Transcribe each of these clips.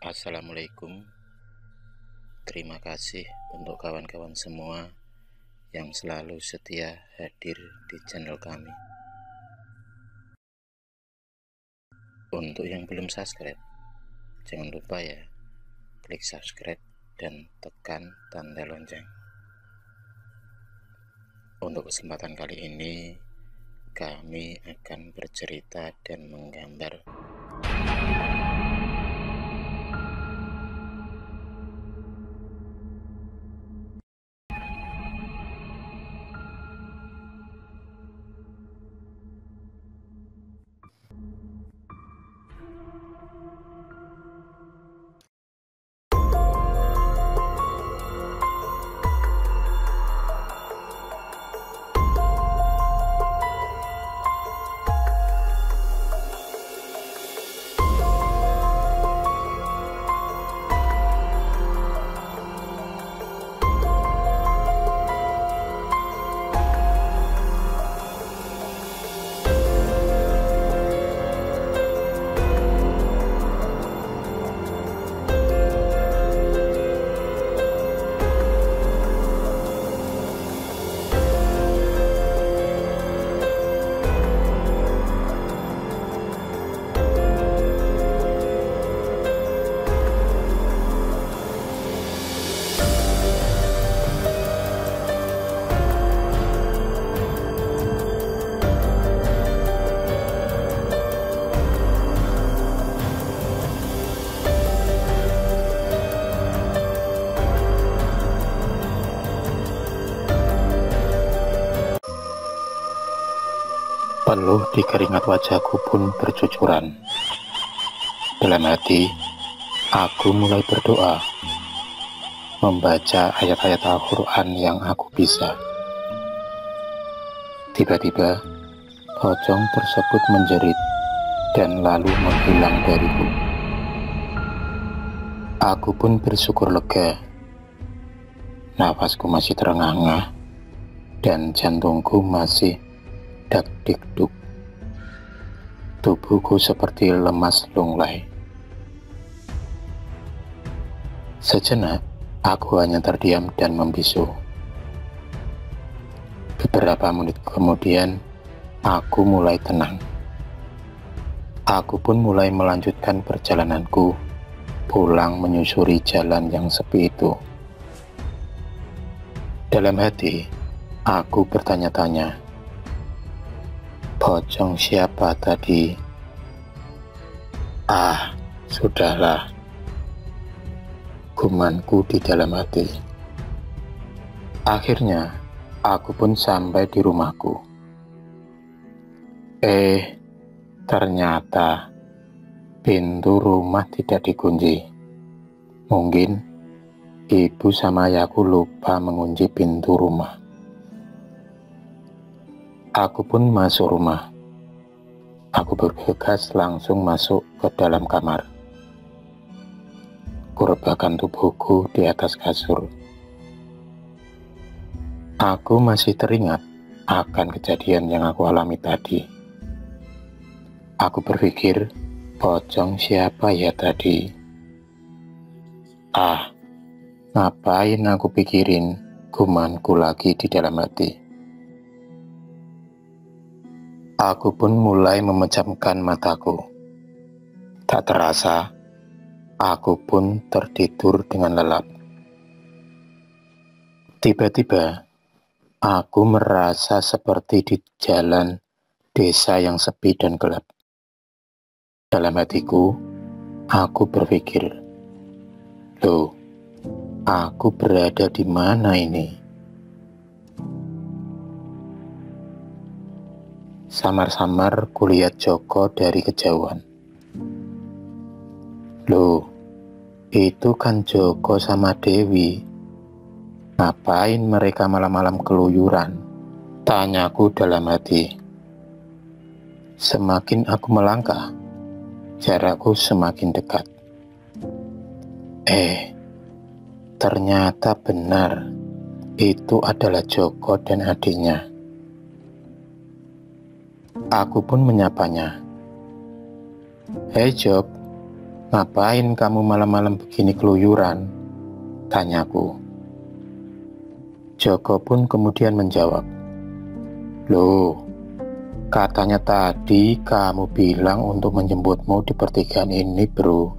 Assalamualaikum. Terima kasih untuk kawan-kawan semua yang selalu setia hadir di channel kami. Untuk yang belum subscribe, jangan lupa ya, klik subscribe dan tekan tanda lonceng. Untuk kesempatan kali ini, kami akan bercerita dan menggambar peluh di keringat wajahku pun bercucuran. Dalam hati, aku mulai berdoa, membaca ayat-ayat Al-Quran yang aku bisa. Tiba-tiba, pocong tersebut menjerit dan lalu menghilang dariku. Aku pun bersyukur lega. Nafasku masih terengah-engah dan jantungku masih dak-dikduk. Tubuhku seperti lemas lunglai. Sejenak, aku hanya terdiam dan membisu. Beberapa menit kemudian, aku mulai tenang. Aku pun mulai melanjutkan perjalananku pulang menyusuri jalan yang sepi itu. Dalam hati, aku bertanya-tanya, pocong siapa tadi? Sudahlah, gumanku di dalam hati. Akhirnya, aku pun sampai di rumahku. Ternyata pintu rumah tidak dikunci. Mungkin ibu sama ayahku lupa mengunci pintu rumah. Aku pun masuk rumah. Aku bergegas langsung masuk ke dalam kamar. Kurebahkan tubuhku di atas kasur. Aku masih teringat akan kejadian yang aku alami tadi. Aku berpikir, pocong siapa ya tadi? Ngapain aku pikirin gumanku lagi di dalam hati? Aku pun mulai memejamkan mataku. Tak terasa, aku pun tertidur dengan lelap. Tiba-tiba, aku merasa seperti di jalan desa yang sepi dan gelap. Dalam hatiku, aku berpikir, loh, aku berada di mana ini? Samar-samar kulihat Joko dari kejauhan. Loh, itu kan Joko sama Dewi. Ngapain mereka malam-malam keluyuran? Tanyaku dalam hati. Semakin aku melangkah, jarakku semakin dekat. Ternyata benar, itu adalah Joko dan adiknya. Aku pun menyapanya. Hei Jok, "Ngapain kamu malam-malam begini keluyuran?" tanyaku. Joko pun kemudian menjawab, "Loh, katanya tadi kamu bilang untuk menjemputmu di pertigaan ini, bro."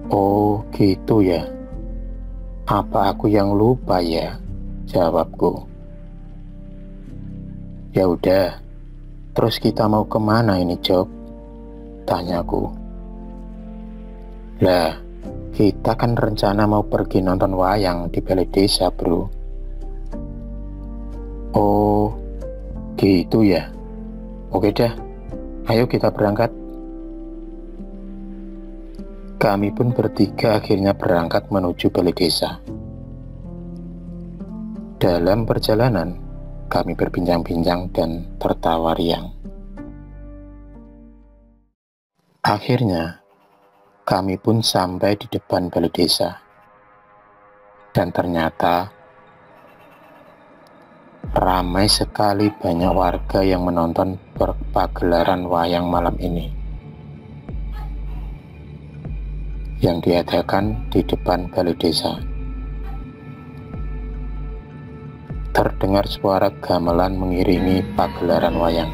"Oh gitu ya, apa aku yang lupa ya?" jawabku. "Ya udah, terus kita mau kemana ini, Jok?" tanyaku. "Lah, kita kan rencana mau pergi nonton wayang di balai desa, bro." "Oh gitu ya, oke dah, ayo kita berangkat." Kami pun bertiga akhirnya berangkat menuju balai desa. Dalam perjalanan, kami berbincang-bincang dan tertawa riang. Akhirnya, kami pun sampai di depan balai desa. Dan ternyata, ramai sekali banyak warga yang menonton pagelaran wayang malam ini, yang diadakan di depan balai desa. Terdengar suara gamelan mengiringi pagelaran wayang.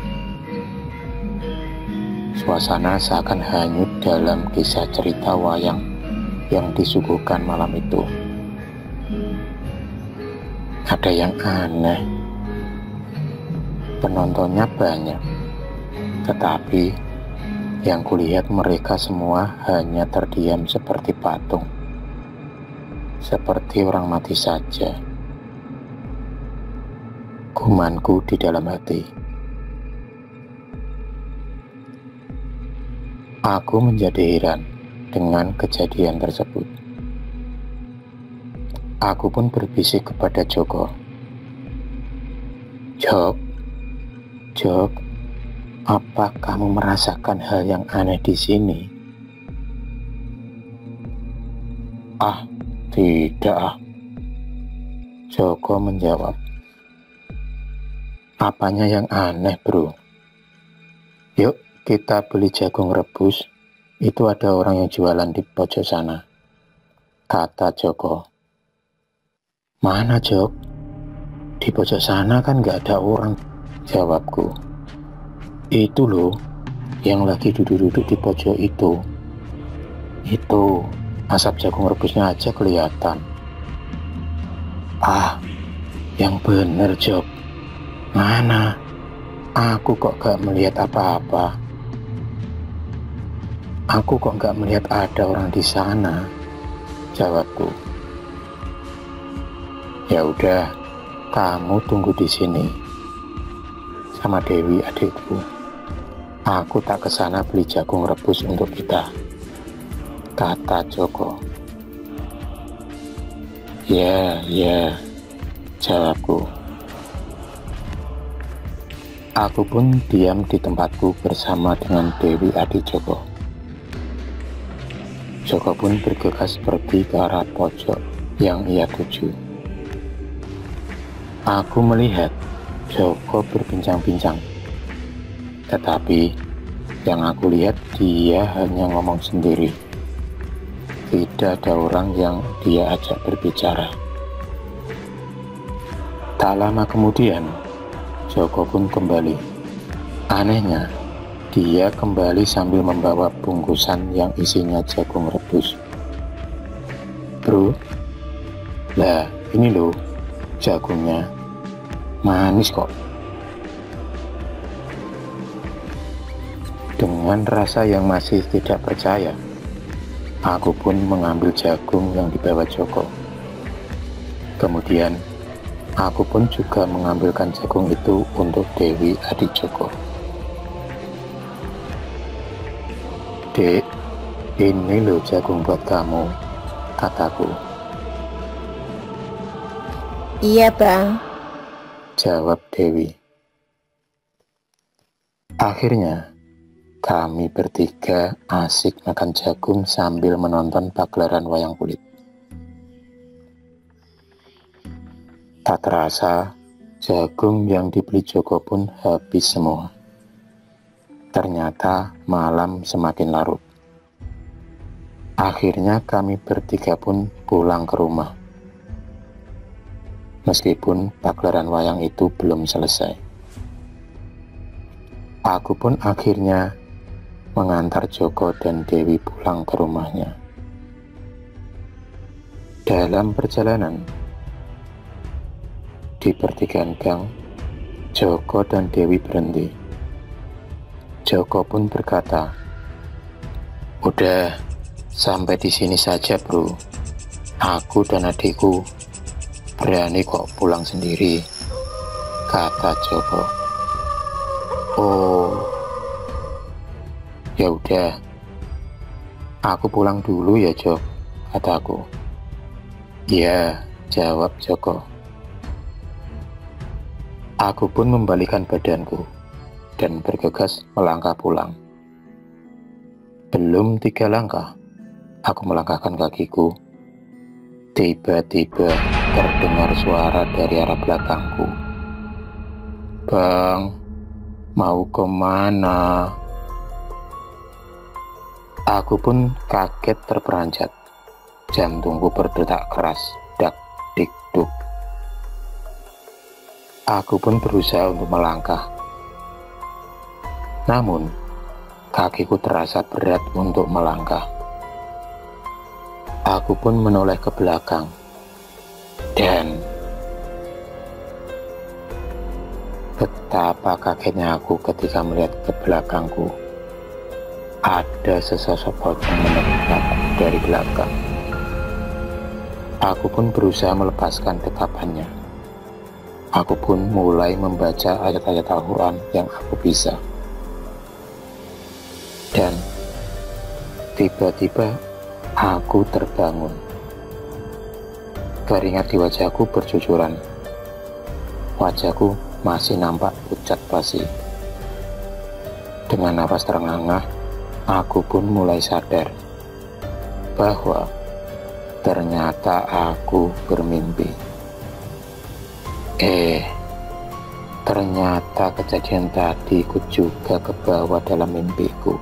Suasana seakan hanyut dalam kisah cerita wayang yang disuguhkan malam itu. Ada yang aneh. Penontonnya banyak, tetapi yang kulihat mereka semua hanya terdiam seperti patung, seperti orang mati saja. Gumanku di dalam hati. Aku menjadi heran dengan kejadian tersebut. Aku pun berbisik kepada Joko. Jok, apa kamu merasakan hal yang aneh di sini?" "Ah, tidak ah," Joko menjawab. "Apanya yang aneh, bro? Yuk kita beli jagung rebus, itu ada orang yang jualan di pojok sana," kata Joko. "Mana, Jok? Di pojok sana kan gak ada orang," jawabku. "Itu loh, yang lagi duduk-duduk di pojok itu. Itu, asap jagung rebusnya aja kelihatan." "Ah, yang bener, Jok. Mana? Aku kok gak melihat apa-apa. Aku kok gak melihat ada orang di sana," jawabku. "Ya udah, kamu tunggu di sini sama Dewi adikku. Aku tak kesana beli jagung rebus untuk kita," kata Joko. Ya, jawabku. Aku pun diam di tempatku bersama dengan Dewi adik Joko. Joko pun bergegas pergi ke arah pojok yang ia tuju. Aku melihat Joko berbincang-bincang, tetapi yang aku lihat dia hanya ngomong sendiri. Tidak ada orang yang dia ajak berbicara. Tak lama kemudian, Joko pun kembali. Anehnya, dia kembali sambil membawa bungkusan yang isinya jagung rebus. "Bro, lah ini loh jagungnya, manis kok." Dengan rasa yang masih tidak percaya, aku pun mengambil jagung yang dibawa Joko. Kemudian, aku pun juga mengambilkan jagung itu untuk Dewi adik Joko. "Dek, ini loh jagung buat kamu," kataku. "Iya bang," jawab Dewi. Akhirnya, kami bertiga asik makan jagung sambil menonton pagelaran wayang kulit. Tak terasa, jagung yang dibeli Joko pun habis semua. Ternyata malam semakin larut. Akhirnya kami bertiga pun pulang ke rumah. Meskipun pagelaran wayang itu belum selesai. Aku pun akhirnya mengantar Joko dan Dewi pulang ke rumahnya. Dalam perjalanan, di pertigaan gang, Joko dan Dewi berhenti. Joko pun berkata, "Udah, sampai di sini saja, bro. Aku dan adikku berani kok pulang sendiri," kata Joko. "Oh, ya udah. Aku pulang dulu ya, Jok," kataku. "Ya," jawab Joko. Aku pun membalikkan badanku dan bergegas melangkah pulang. Belum 3 langkah, aku melangkahkan kakiku. Tiba-tiba terdengar suara dari arah belakangku. "Bang, mau kemana?" Aku pun kaget terperanjat. Jantungku berdetak keras, dak dik duk. Aku pun berusaha untuk melangkah. Namun, kakiku terasa berat untuk melangkah. Aku pun menoleh ke belakang. Dan betapa kagetnya aku ketika melihat ke belakangku. Ada sesosok pocong mendekat dari belakang. Aku pun berusaha melepaskan dekapannya. Aku pun mulai membaca ayat-ayat Al-Quran yang aku bisa. Dan tiba-tiba aku terbangun. Keringat di wajahku bercucuran. Wajahku masih nampak pucat pasi. Dengan nafas terengah-engah, aku pun mulai sadar bahwa ternyata aku bermimpi. Ternyata kejadian tadi ikut juga ke bawah dalam mimpiku.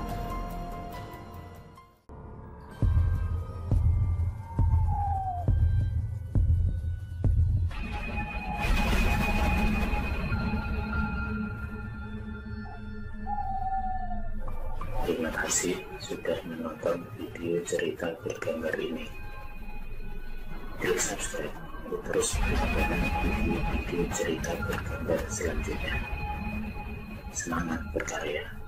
Terima kasih sudah menonton video cerita bergambar ini. Klik subscribe untuk terus mendapatkan video-video cerita bergambar selanjutnya. Semangat berkarya.